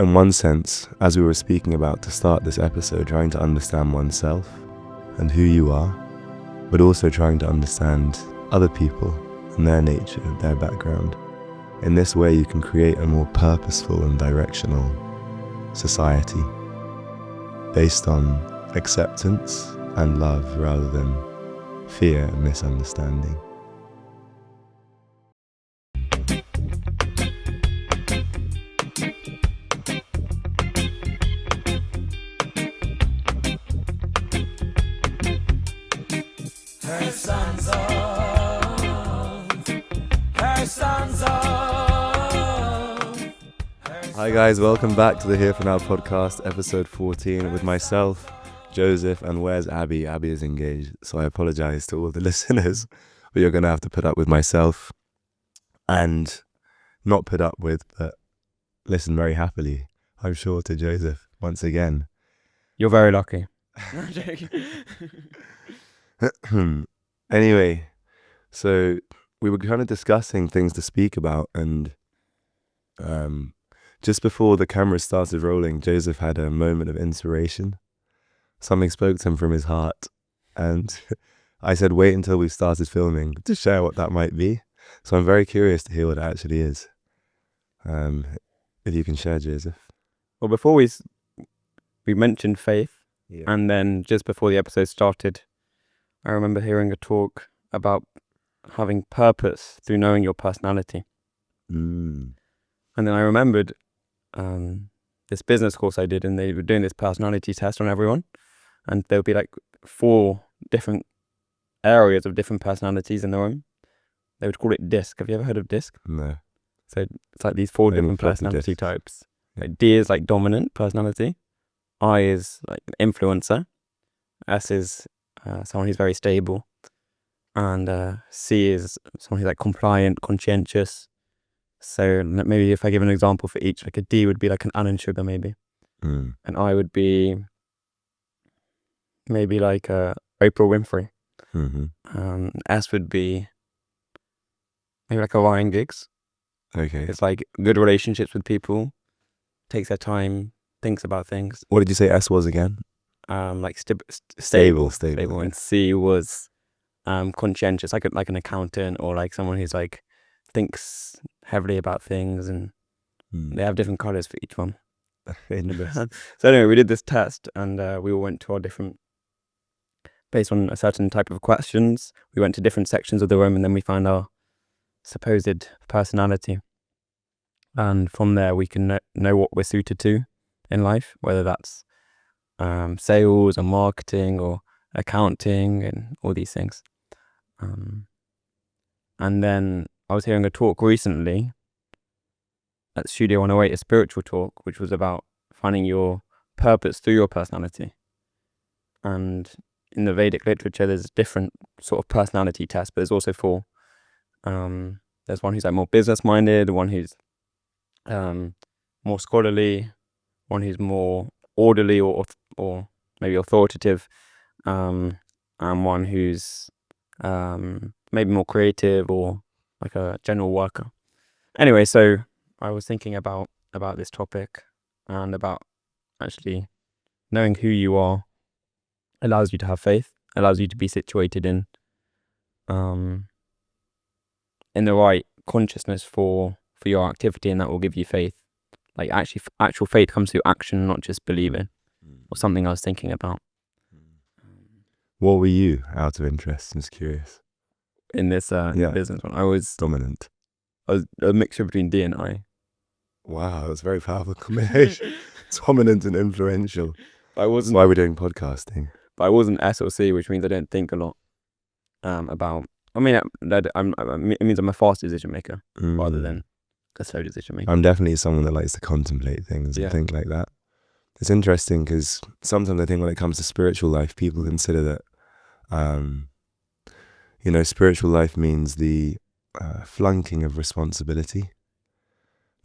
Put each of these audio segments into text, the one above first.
in one sense, as we were speaking about to start this episode, trying to understand oneself and who you are, but also trying to understand other people and their nature, their background. In this way, you can create a more purposeful and directional society based on acceptance and love rather than fear and misunderstanding. Hi guys, welcome back to the Here For Now podcast, episode 14, with myself, Joseph, and where's Abby? Abby is engaged, so I apologize to all the listeners, but you're going to have to put up with myself, and not put up with, but listen very happily, I'm sure, to Joseph once again. You're very lucky. I'm joking. Anyway, so we were kind of discussing things to speak about, and just before the camera started rolling, Joseph had a moment of inspiration. Something spoke to him from his heart, and I said wait until we started filming to share what that might be. So I'm very curious to hear what it actually is. If you can share, Joseph. Well, before we mentioned faith, Yeah. and then just before the episode started, I remember hearing a talk about having purpose through knowing your personality. And then I remembered this business course I did, and they were doing this personality test on everyone, and there would be like 4 different areas of different personalities in the room. They would call it DISC. Have you ever heard of DISC? No. So it's like these 4 Maybe different proper personality DISC. types. Yeah. Like D is like dominant personality, I is like influencer, S is someone who's very stable, and C is someone who's like compliant, conscientious. So maybe if I give an example for each, like a D would be like an Alan Sugar maybe, and I would be maybe like Oprah Winfrey. S would be maybe like a Ryan Giggs. Okay. It's like good relationships with people, takes their time, thinks about things. What did you say S was again? Like Stable. And C was conscientious, like an accountant, or like someone who's like thinks heavily about things, and they have different colors for each one. So anyway, we did this test, and we all went to our different, based on a certain type of questions, we went to different sections of the room, and then we found our supposed personality, and from there we can know what we're suited to in life, whether that's sales or marketing or accounting and all these things. And then I was hearing a talk recently at Studio 108, a spiritual talk, which was about finding your purpose through your personality. And in the Vedic literature, there's different sort of personality tests, but there's also 4. There's one who's like more business-minded, one who's more scholarly, one who's more orderly or maybe authoritative, and one who's maybe more creative or like a general worker. Anyway, so I was thinking about this topic, and about actually knowing who you are allows you to have faith, allows you to be situated in the right consciousness for your activity, and that will give you faith. Like actual faith comes through action, not just believing, or something I was thinking about. What were you, out of interest? I'm just curious. In this business one, I was Dominant. I was a mixture between D and I. Wow, that's a very powerful combination. Dominant and influential. But I That's wasn't. why we're doing podcasting. But I wasn't S or C, which means I don't think a lot about. I mean, it means I'm a fast decision maker rather than a slow decision maker. I'm definitely someone that likes to contemplate things and think like that. It's interesting because sometimes I think when it comes to spiritual life, people consider that, spiritual life means the flunking of responsibility.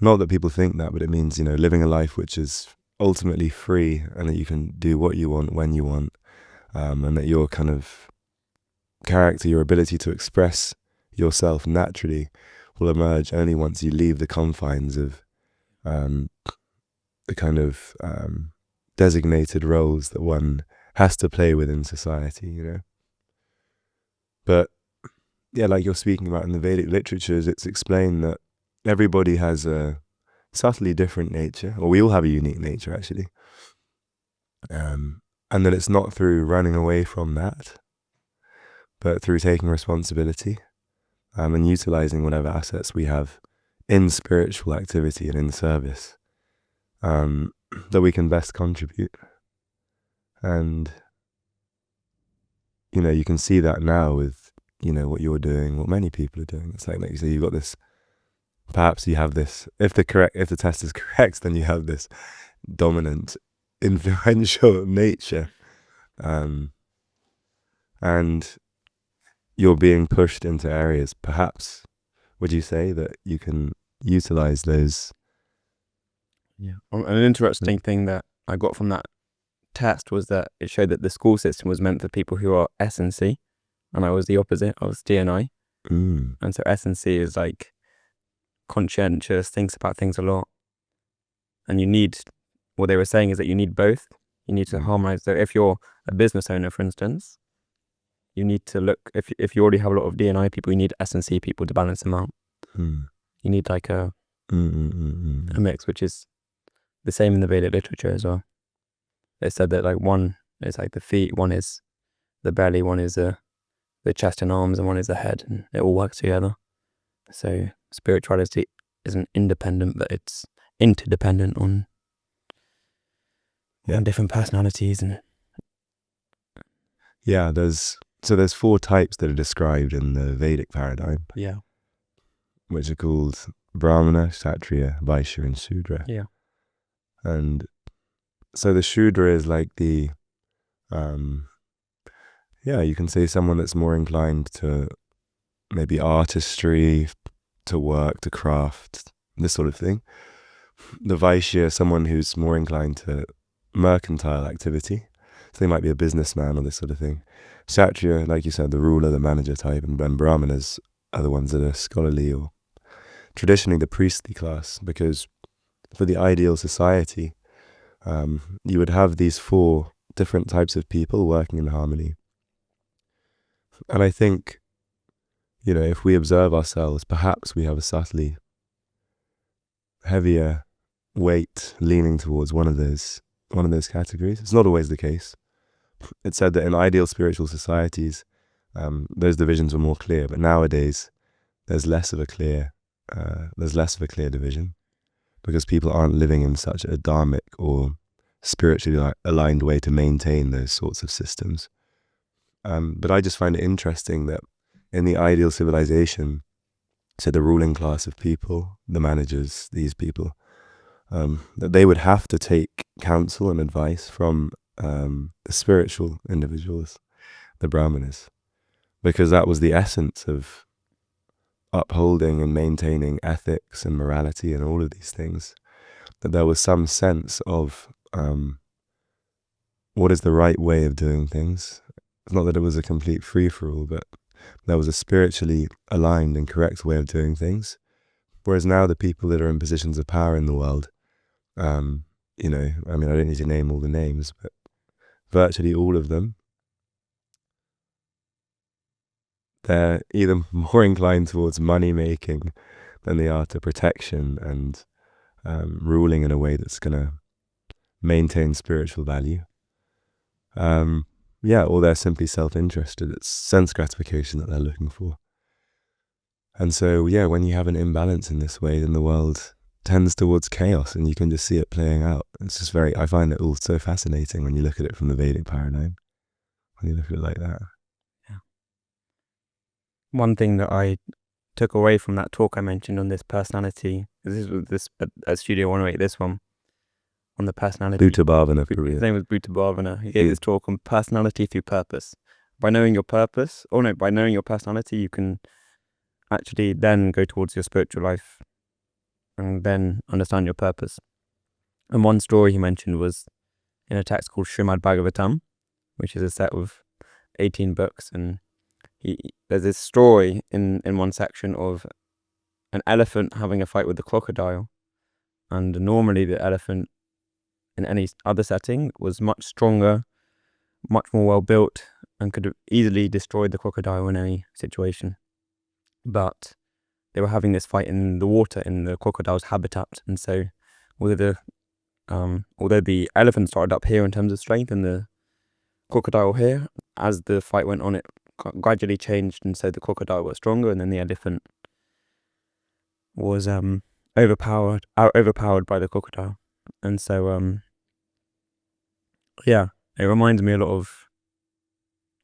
Not that people think that, but it means, living a life which is ultimately free, and that you can do what you want when you want, and that your kind of character, your ability to express yourself naturally will emerge only once you leave the confines of the kind of designated roles that one has to play within society, you know. But yeah, like you're speaking about in the Vedic literatures, it's explained that everybody has a subtly different nature, or we all have a unique nature actually. And that it's not through running away from that, but through taking responsibility and utilizing whatever assets we have in spiritual activity and in service that we can best contribute. And, you know, you can see that now with, you know, what you're doing, what many people are doing. It's like you say, you've got this, perhaps you have this, if the test is correct, then you have this dominant, influential nature. And you're being pushed into areas, perhaps, would you say that you can utilize those? Yeah. An interesting thing that I got from that test was that it showed that the school system was meant for people who are S and C, and I was the opposite. I was D and I. And so S and C is like conscientious, thinks about things a lot, and you need, what they were saying is that you need both. You need to harmonize. So if you're a business owner, for instance, you need to look, if you already have a lot of D and I people, you need S and C people to balance them out. You need like a mix, which is the same in the Vedic literature as well. They said that like one is like the feet, one is the belly, one is the chest and arms, and one is the head, and it all works together. So spirituality isn't independent, but it's interdependent on different personalities. And yeah, there's 4 types that are described in the Vedic paradigm. Yeah. Which are called Brahmana, Kshatriya, Vaishya, and Shudra. Yeah. And so the Shudra is like the, you can say someone that's more inclined to maybe artistry, to work, to craft, this sort of thing. The Vaishya is someone who's more inclined to mercantile activity. So they might be a businessman or this sort of thing. Kshatriya, like you said, the ruler, the manager type, and Brahmanas are the ones that are scholarly or traditionally the priestly class, because for the ideal society, you would have these 4 different types of people working in harmony. And I think, you know, if we observe ourselves, perhaps we have a subtly heavier weight leaning towards one of those categories. It's not always the case. It's said that in ideal spiritual societies, those divisions were more clear, but nowadays there's less of a clear division, because people aren't living in such a dharmic or spiritually aligned way to maintain those sorts of systems. But I just find it interesting that in the ideal civilization, so the ruling class of people, the managers, these people, that they would have to take counsel and advice from the spiritual individuals, the Brahmanas, because that was the essence of upholding and maintaining ethics and morality and all of these things, that there was some sense of what is the right way of doing things. It's not that it was a complete free-for-all, but there was a spiritually aligned and correct way of doing things. Whereas now the people that are in positions of power in the world, you know, I mean, I don't need to name all the names, but virtually all of them, they're either more inclined towards money making than they are to protection and ruling in a way that's going to maintain spiritual value. Or they're simply self-interested. It's sense gratification that they're looking for. And so, when you have an imbalance in this way, then the world tends towards chaos, and you can just see it playing out. It's just I find it all so fascinating when you look at it from the Vedic paradigm, when you look at it like that. Yeah. One thing that I took away from that talk I mentioned on this personality, this was at Studio 108, this one, on the personality. Bhuta Bhavana. His name was Bhuta Bhavana. He gave this talk on personality through purpose. By knowing your personality, you can actually then go towards your spiritual life and then understand your purpose. And one story he mentioned was in a text called Srimad Bhagavatam, which is a set of 18 books, and there's this story in one section of an elephant having a fight with a crocodile. And normally the elephant in any other setting was much stronger, much more well built, and could have easily destroyed the crocodile in any situation. But they were having this fight in the water, in the crocodile's habitat, and so although the elephant started up here in terms of strength and the crocodile here, as the fight went on, it gradually changed, and so the crocodile was stronger, and then the elephant was overpowered by the crocodile. And so yeah, it reminds me a lot of,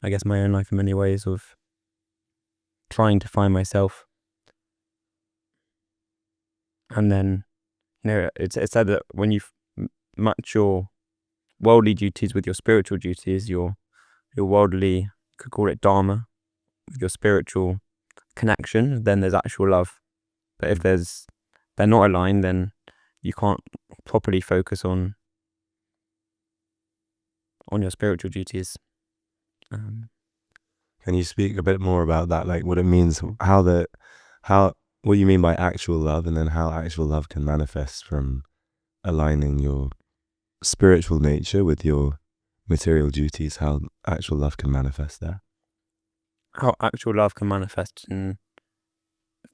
I guess, my own life in many ways, of trying to find myself. And then, it's said that when you match your worldly duties with your spiritual duties, your worldly, could call it dharma, with your spiritual connection, then there's actual love. But if they're not aligned, then you can't properly focus on your spiritual duties. Can you speak a bit more about that, like what it means, what you mean by actual love, and then how actual love can manifest from aligning your spiritual nature with your material duties, how actual love can manifest there? How actual love can manifest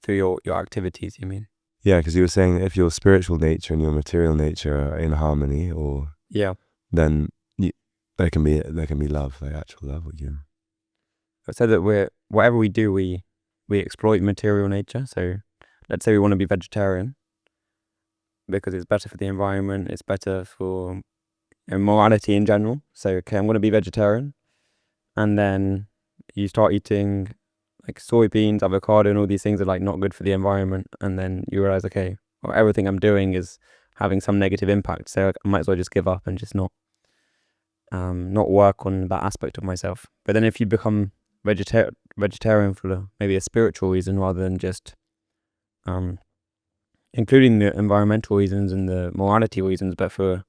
through your activities, you mean? Yeah, because you were saying that if your spiritual nature and your material nature are in harmony, or then there can be love, like actual love. I said that whatever we do, we exploit material nature. So let's say we want to be vegetarian because it's better for the environment, it's better for morality in general. So okay, I'm going to be vegetarian, and then you start eating like soybeans, avocado, and all these things are like not good for the environment, and then you realize, okay, well, everything I'm doing is having some negative impact, so I might as well just give up and just not work on that aspect of myself. But then if you become vegetarian for maybe a spiritual reason rather than just including the environmental reasons and the morality reasons, but for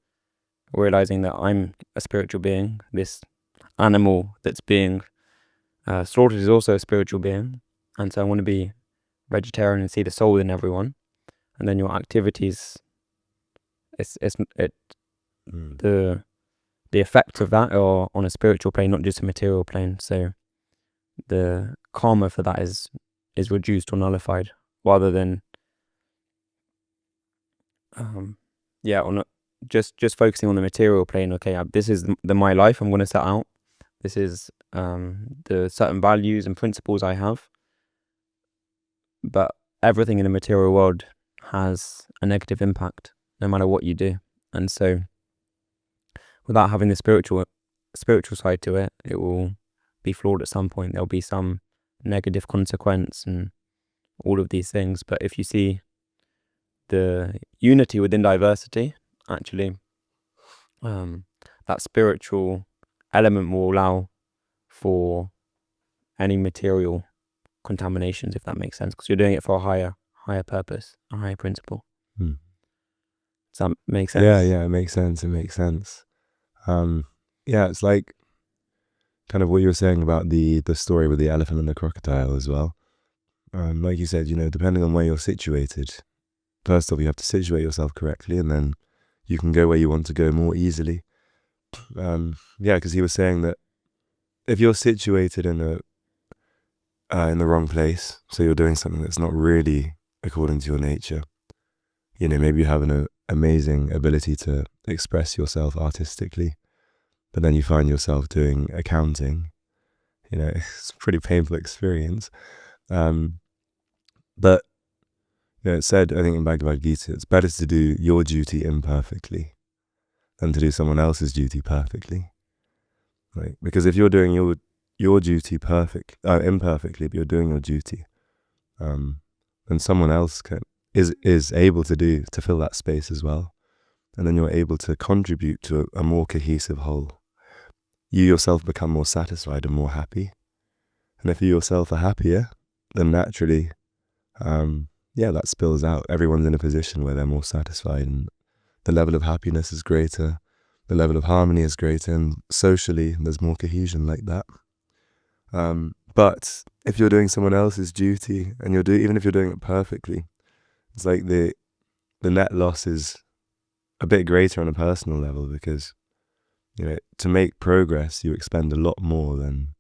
realizing that I'm a spiritual being, this animal that's being slaughtered is also a spiritual being, and so I want to be vegetarian and see the soul in everyone. And then your activities, the effects of that are on a spiritual plane, not just a material plane. So the karma for that is reduced or nullified, rather than on just focusing on the material plane. Okay, this is my life I'm going to set out. This is the certain values and principles I have, but everything in the material world has a negative impact no matter what you do. And so without having the spiritual side to it, it will be flawed at some point. There'll be some negative consequence and all of these things. But if you see the unity within diversity, actually that spiritual element will allow for any material contaminations, if that makes sense, because you're doing it for a higher purpose, a higher principle. Does that make sense? Yeah, it makes sense. It's like kind of what you were saying about the story with the elephant and the crocodile as well. Like you said, depending on where you're situated, first off you have to situate yourself correctly, and then you can go where you want to go more easily. Because he was saying that if you're situated in the wrong place, so you're doing something that's not really according to your nature, maybe you have an amazing ability to express yourself artistically, but then you find yourself doing accounting, it's a pretty painful experience. But it said, I think in Bhagavad Gita, it's better to do your duty imperfectly than to do someone else's duty perfectly. Right? Because if you're doing your duty imperfectly, but you're doing your duty, then someone else is able to fill that space as well, and then you're able to contribute to a more cohesive whole. You yourself become more satisfied and more happy, and if you yourself are happier, then naturally, that spills out. Everyone's in a position where they're more satisfied, and the level of happiness is greater, the level of harmony is greater, and socially there's more cohesion like that. But if you're doing someone else's duty, and even if you're doing it perfectly, it's like the net loss is a bit greater on a personal level, because, to make progress, you expend a lot more than,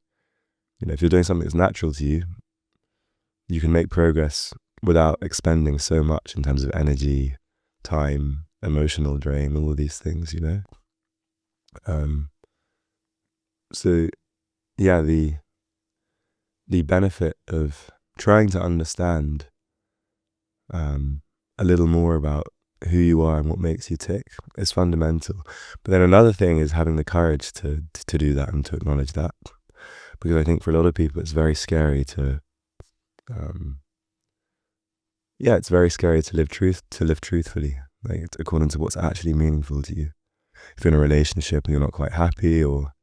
if you're doing something that's natural to you, you can make progress without expending so much in terms of energy, time, emotional drain, all of these things, So yeah, the benefit of trying to understand a little more about who you are and what makes you tick is fundamental. But then another thing is having the courage to do that and to acknowledge that, because I think for a lot of people it's very scary to it's very scary to live truthfully, like according to what's actually meaningful to you. If you're in a relationship and you're not quite happy, or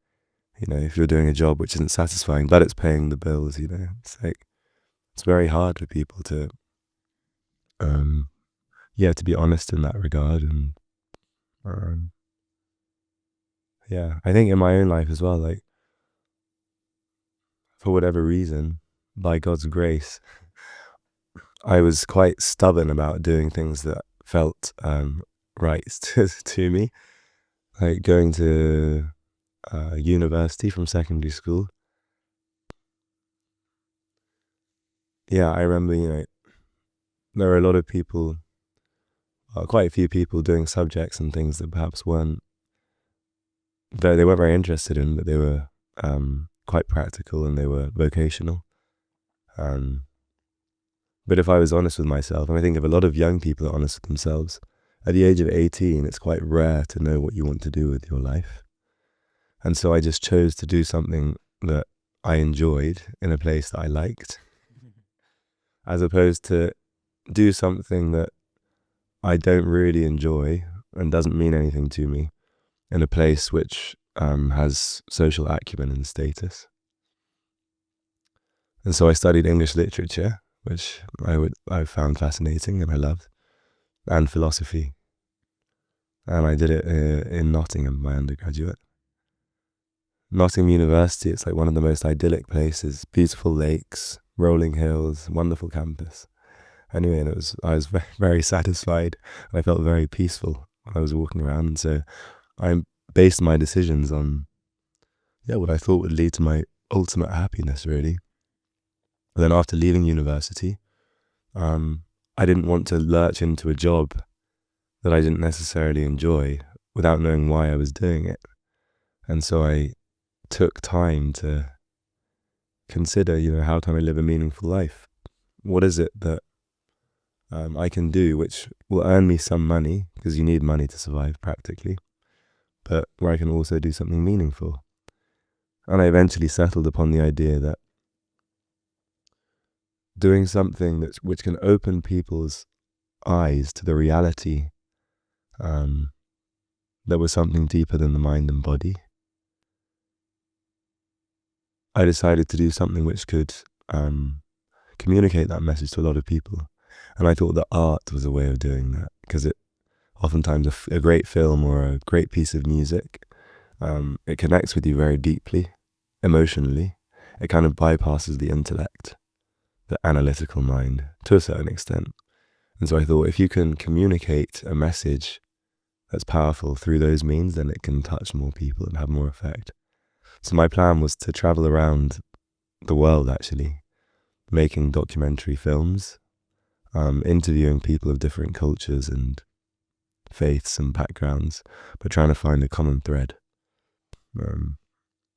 if you're doing a job which isn't satisfying but it's paying the bills, it's like it's very hard for people to to be honest in that regard. And I think in my own life as well, like, for whatever reason, by God's grace, I was quite stubborn about doing things that felt right to me, like going to university from secondary school. Yeah, I remember, there were a lot of people, quite a few people doing subjects and things that perhaps they weren't very interested in, but they were quite practical and they were vocational. But if I was honest with myself, and I think if a lot of young people are honest with themselves, at the age of 18, it's quite rare to know what you want to do with your life. And so I just chose to do something that I enjoyed in a place that I liked, as opposed to do something that I don't really enjoy and doesn't mean anything to me in a place which has social acumen and status. And so I studied English literature, which I found fascinating and I loved, and philosophy. And I did it in Nottingham, my undergraduate. Nottingham University, it's like one of the most idyllic places, beautiful lakes, rolling hills, wonderful campus. Anyway, and I was very, very satisfied, and I felt very peaceful when I was walking around. And so I based my decisions on what I thought would lead to my ultimate happiness, really. And then after leaving university, I didn't want to lurch into a job that I didn't necessarily enjoy without knowing why I was doing it. And so I took time to consider, how can I live a meaningful life? What is it that I can do which will earn me some money, because you need money to survive practically, but where I can also do something meaningful? And I eventually settled upon the idea that doing something which can open people's eyes to the reality that was something deeper than the mind and body. I decided to do something which could communicate that message to a lot of people. And I thought that art was a way of doing that, because it oftentimes a great film or a great piece of music, it connects with you very deeply, emotionally. It kind of bypasses the intellect, the analytical mind, to a certain extent. And so I thought, if you can communicate a message that's powerful through those means, then it can touch more people and have more effect. So my plan was to travel around the world, actually, making documentary films, interviewing people of different cultures and faiths and backgrounds, but trying to find a common thread.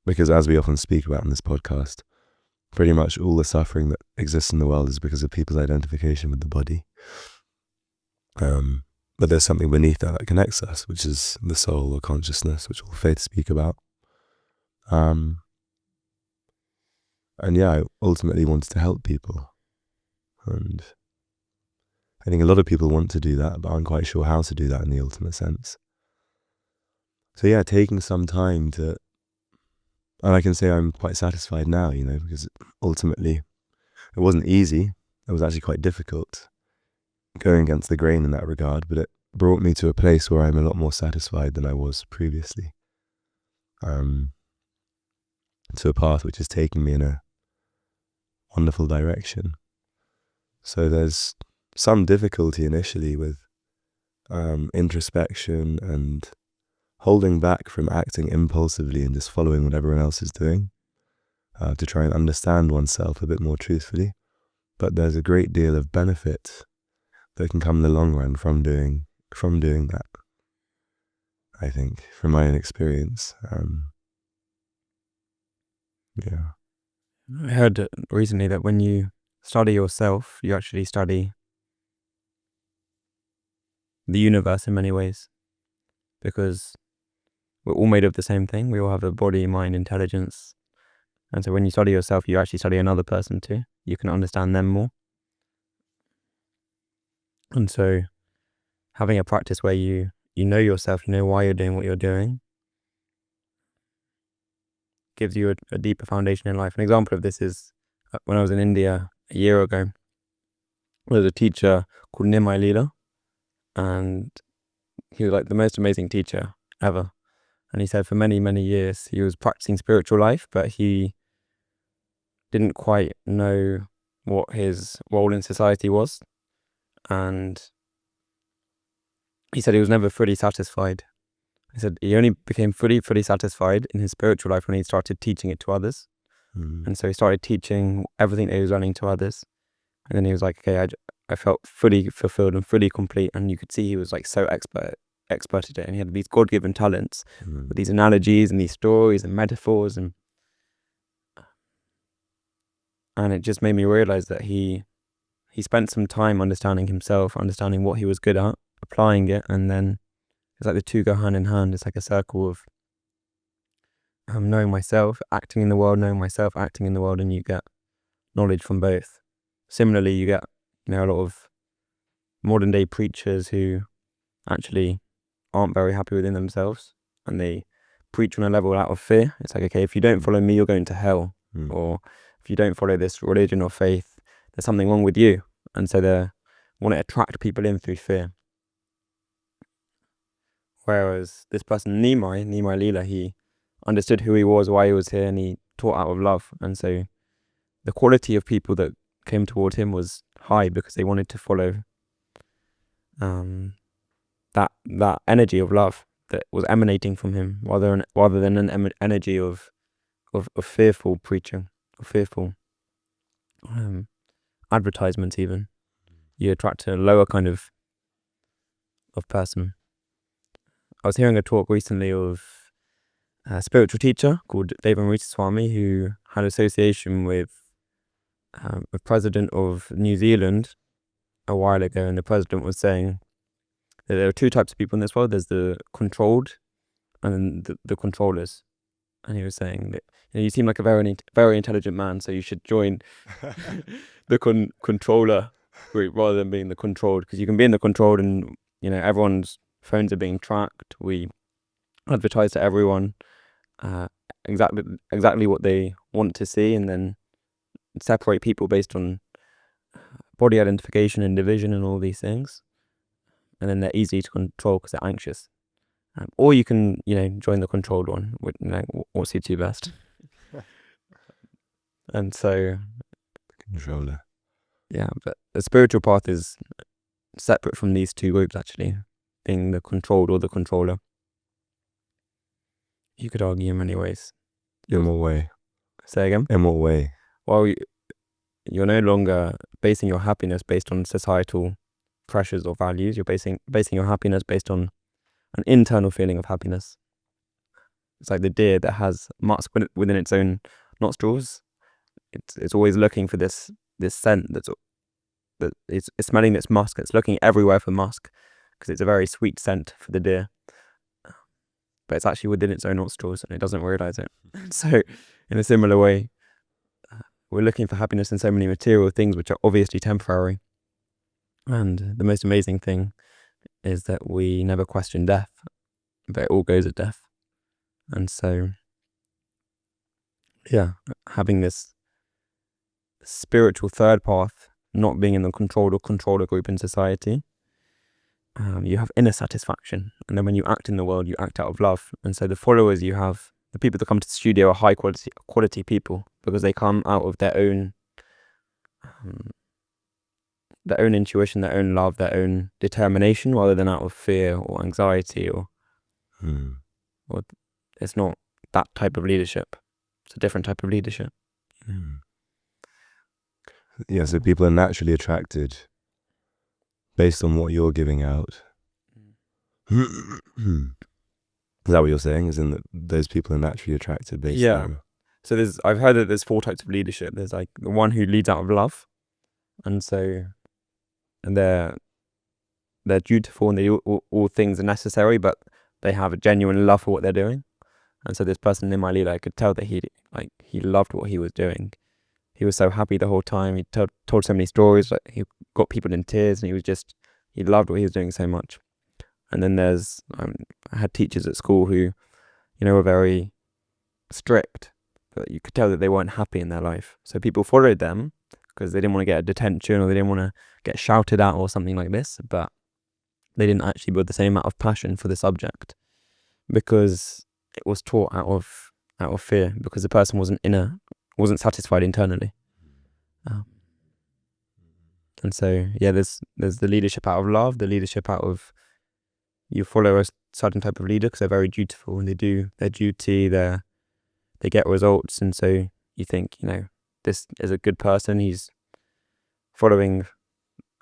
Because as we often speak about in this podcast, pretty much all the suffering that exists in the world is because of people's identification with the body. But there's something beneath that connects us, which is the soul or consciousness, which all faiths speak about. And I ultimately wanted to help people. And I think a lot of people want to do that, but aren't quite sure how to do that in the ultimate sense. So taking some time to, and I can say I'm quite satisfied now, because ultimately it wasn't easy. It was actually quite difficult going against the grain in that regard, but it brought me to a place where I'm a lot more satisfied than I was previously. To a path which is taking me in a wonderful direction. So there's some difficulty initially with introspection and holding back from acting impulsively and just following what everyone else is doing, to try and understand oneself a bit more truthfully. But there's a great deal of benefit that can come in the long run from doing that, I think, from my own experience. Yeah. I heard recently that when you study yourself, you actually study the universe in many ways, because we're all made of the same thing. We all have a body, mind, intelligence. And so when you study yourself, you actually study another person too. You can understand them more. And so having a practice where you know yourself, you know why you're doing what you're doing, gives you a deeper foundation in life. An example of this is when I was in India a year ago, there was a teacher called Nimai Leela, and he was like the most amazing teacher ever. And he said for many, many years he was practicing spiritual life, but he didn't quite know what his role in society was. And he said he was never fully satisfied. He said he only became fully satisfied in his spiritual life when he started teaching it to others. And so he started teaching everything that he was learning to others. And then he was like, okay, I felt fully fulfilled and fully complete. And you could see he was like so expert at it. And he had these God-given talents with these analogies and these stories and metaphors. And it just made me realize that he spent some time understanding himself, understanding what he was good at, applying it. And then it's like the two go hand in hand. It's like a circle of knowing myself, acting in the world, knowing myself, acting in the world, and you get knowledge from both. Similarly, you get a lot of modern day preachers who actually aren't very happy within themselves, and they preach on a level out of fear. It's like, okay, if you don't follow me, you're going to hell, or if you don't follow this religion or faith, there's something wrong with you. And so they want to attract people in through fear. Whereas this person, Nimai Leela, he understood who he was, why he was here, and he taught out of love. And so the quality of people that came toward him was high because they wanted to follow that energy of love that was emanating from him, rather than an energy of fearful preaching, of fearful advertisements. Even you attract a lower kind of person. I was hearing a talk recently of a spiritual teacher called Devanrita Swami, who had association with the president of New Zealand a while ago, and the president was saying that there are two types of people in this world. There's the controlled and the controllers. And he was saying that you seem like a very, very intelligent man, so you should join the controller group rather than being the controlled, because you can be in the controlled and everyone's phones are being tracked. We advertise to everyone exactly what they want to see, and then separate people based on body identification and division and all these things, and then they're easy to control because they're anxious. Or you can join the controlled one, what suits you best. And so Controller. Yeah, but the spiritual path is separate from these two groups, actually, being the controlled or the controller. You could argue in many ways. In what way? Say again? In what way? Well, you're no longer basing your happiness based on societal pressures or values. You're basing your happiness based on an internal feeling of happiness. It's like the deer that has musk within its own nostrils. It's always looking for this scent that it's smelling this musk. It's looking everywhere for musk because it's a very sweet scent for the deer, but it's actually within its own nostrils and it doesn't realize it. So in a similar way, we're looking for happiness in so many material things which are obviously temporary. And the most amazing thing is that we never question death, but it all goes at death. And so having this spiritual third path, not being in the controlled or controller group in society, you have inner satisfaction. And then when you act in the world, you act out of love. And so the followers you have, the people that come to the studio, are high quality people because they come out of their own their own intuition, their own love, their own determination, rather than out of fear or anxiety, or it's not that type of leadership. It's a different type of leadership. Yeah, so people are naturally attracted based on what you're giving out. Is that what you're saying? Is in that those people are naturally attracted based on... So I've heard that there's 4 types of leadership. There's like the one who leads out of love, and they're dutiful, and they do all things are necessary, but they have a genuine love for what they're doing. And so this person in my leader, I could tell that he loved what he was doing. He was so happy the whole time. He told so many stories. Like, he got people in tears, and he loved what he was doing so much. And then there's I had teachers at school who, were very strict, but you could tell that they weren't happy in their life. So people followed them because they didn't want to get a detention, or they didn't want to get shouted at or something like this, but they didn't actually build the same amount of passion for the subject, because it was taught out of fear, because the person wasn't satisfied internally. And so there's the leadership out of love, the leadership out of, you follow a certain type of leader because they're very dutiful, and they do their duty, they get results, and so you think, this is a good person, he's following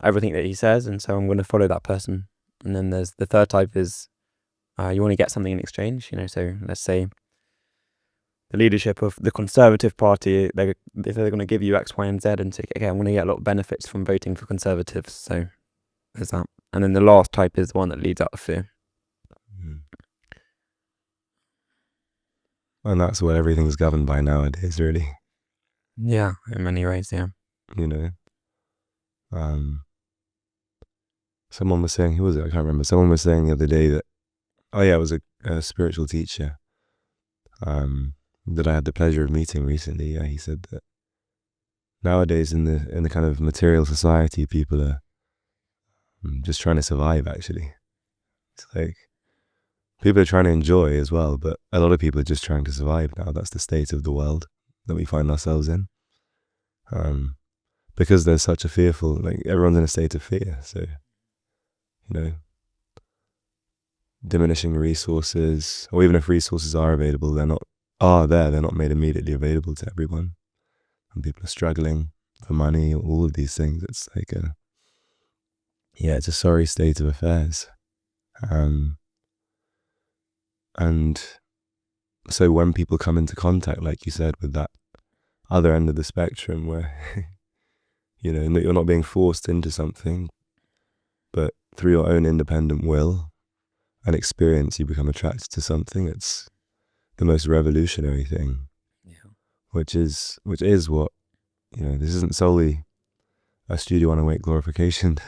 everything that he says, and so I'm going to follow that person. And then there's the third type is, you want to get something in exchange, so let's say the leadership of the Conservative Party, if they're going to give you X, Y, and Z, and say, okay, I'm going to get a lot of benefits from voting for Conservatives, so there's that. And then the last type is the one that leads out of fear. And that's what everything's governed by nowadays, really. Yeah, in many ways, yeah. Someone was saying, who was it? I can't remember. Someone was saying the other day that, it was a spiritual teacher that I had the pleasure of meeting recently. He said that nowadays in the kind of material society, people are just trying to survive, actually. It's like people are trying to enjoy as well, but a lot of people are just trying to survive now. That's the state of the world that we find ourselves in. Because there's such a fearful, everyone's in a state of fear. So, diminishing resources, or even if resources are available, they're not made immediately available to everyone. And people are struggling for money, all of these things. It's like it's a sorry state of affairs. And so when people come into contact, like you said, with that other end of the spectrum where, you're not being forced into something, but through your own independent will and experience, you become attracted to something, it's the most revolutionary thing. Which is what, this isn't solely a Studio 108 glorification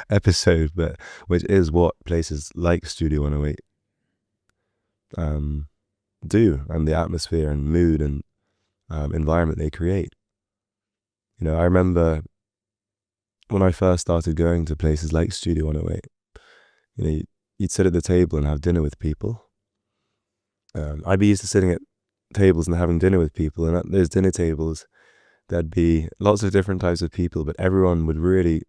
episode, but which is what places like Studio 108 do, and the atmosphere and mood and environment they create. I remember when I first started going to places like Studio 108, you'd sit at the table and have dinner with people. I'd be used to sitting at tables and having dinner with people, and at those dinner tables there'd be lots of different types of people, but everyone would really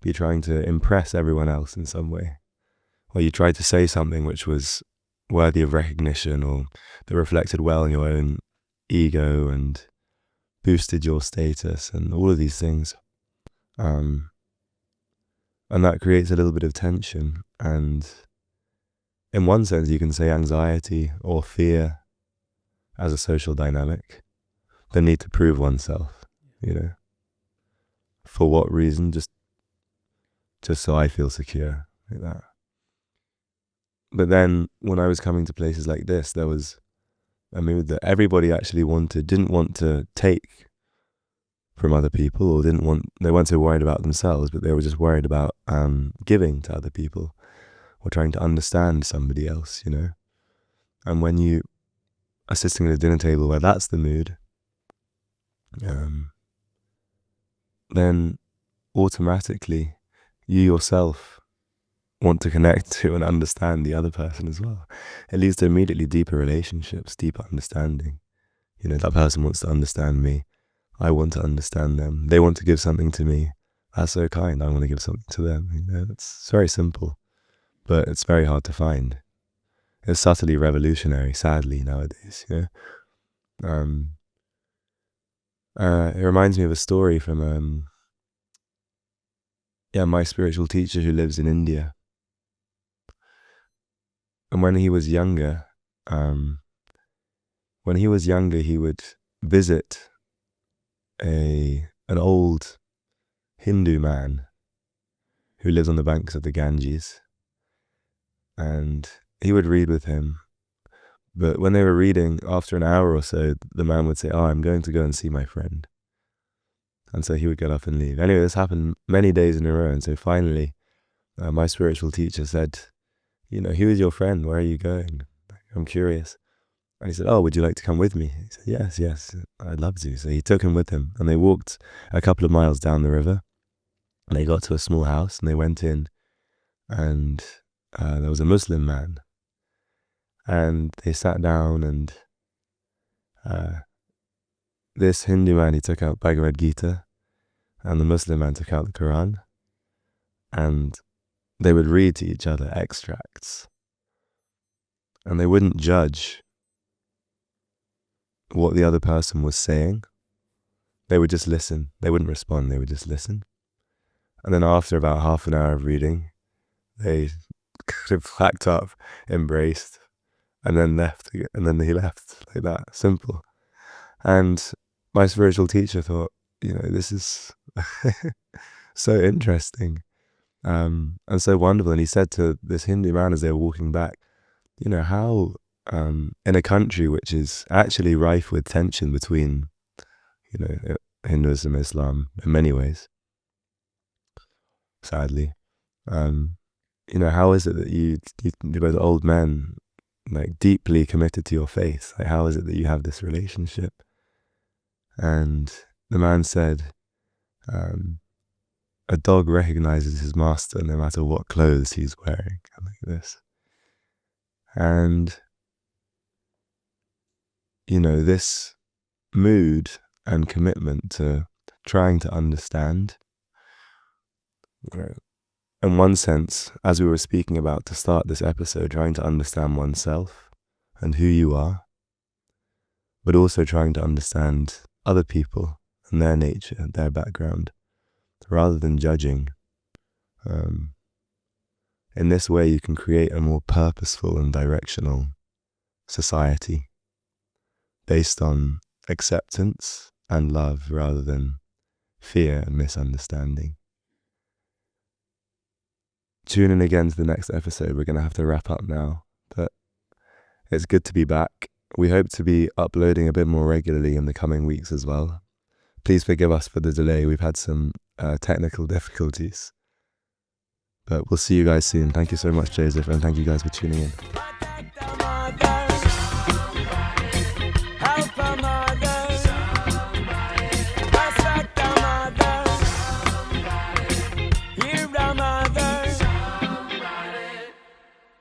be trying to impress everyone else in some way. Or you tried to say something which was worthy of recognition, or that reflected well on your own ego and boosted your status, and all of these things. And that creates a little bit of tension, and in one sense you can say anxiety or fear as a social dynamic, the need to prove oneself, for what reason? Just so I feel secure, like that. But then when I was coming to places like this, there was a mood that everybody actually didn't want to take from other people, or they weren't so worried about themselves, but they were just worried about giving to other people, or trying to understand somebody else, And when you are sitting at a dinner table where that's the mood, then automatically you yourself want to connect to and understand the other person as well. It leads to immediately deeper relationships, deeper understanding. That person wants to understand me. I want to understand them. They want to give something to me. That's so kind. I want to give something to them. It's very simple, but it's very hard to find. It's subtly revolutionary, sadly, nowadays. Um, it reminds me of a story from my spiritual teacher who lives in India. And when he was younger, he would visit an old Hindu man who lives on the banks of the Ganges, and he would read with him. But when they were reading, after an hour or so, the man would say, "Oh, I'm going to go and see my friend." And so he would get up and leave. Anyway, this happened many days in a row. And so finally, my spiritual teacher said, "Who is your friend? Where are you going? I'm curious." And he said, "Oh, would you like to come with me?" He said, Yes, I'd love to. So he took him with him, and they walked a couple of miles down the river, and they got to a small house, and they went in, and there was a Muslim man, and they sat down, and this Hindu man, he took out Bhagavad Gita, and the Muslim man took out the Quran, and they would read to each other extracts, and they wouldn't judge what the other person was saying. They would just listen. They wouldn't respond. They would just listen. And then after about half an hour of reading, they kind of packed up, embraced, and then left. And then he left, like that, simple. And my spiritual teacher thought, this is so interesting, and so wonderful. And he said to this Hindu man as they were walking back, how in a country which is actually rife with tension between, Hinduism and Islam in many ways, sadly, how is it that you're both old men, like deeply committed to your faith? Like, how is it that you have this relationship? And the man said, a dog recognizes his master no matter what clothes he's wearing, like this. And, this mood and commitment to trying to understand, in one sense, as we were speaking about to start this episode, trying to understand oneself and who you are, but also trying to understand other people and their nature, their background, rather than judging. In this way, you can create a more purposeful and directional society based on acceptance and love rather than fear and misunderstanding. Tune in again to the next episode. We're going to have to wrap up now, but it's good to be back. We hope to be uploading a bit more regularly in the coming weeks as well. Please forgive us for the delay. We've had some technical difficulties, but we'll see you guys soon. Thank you so much, Joseph, and thank you guys for tuning in.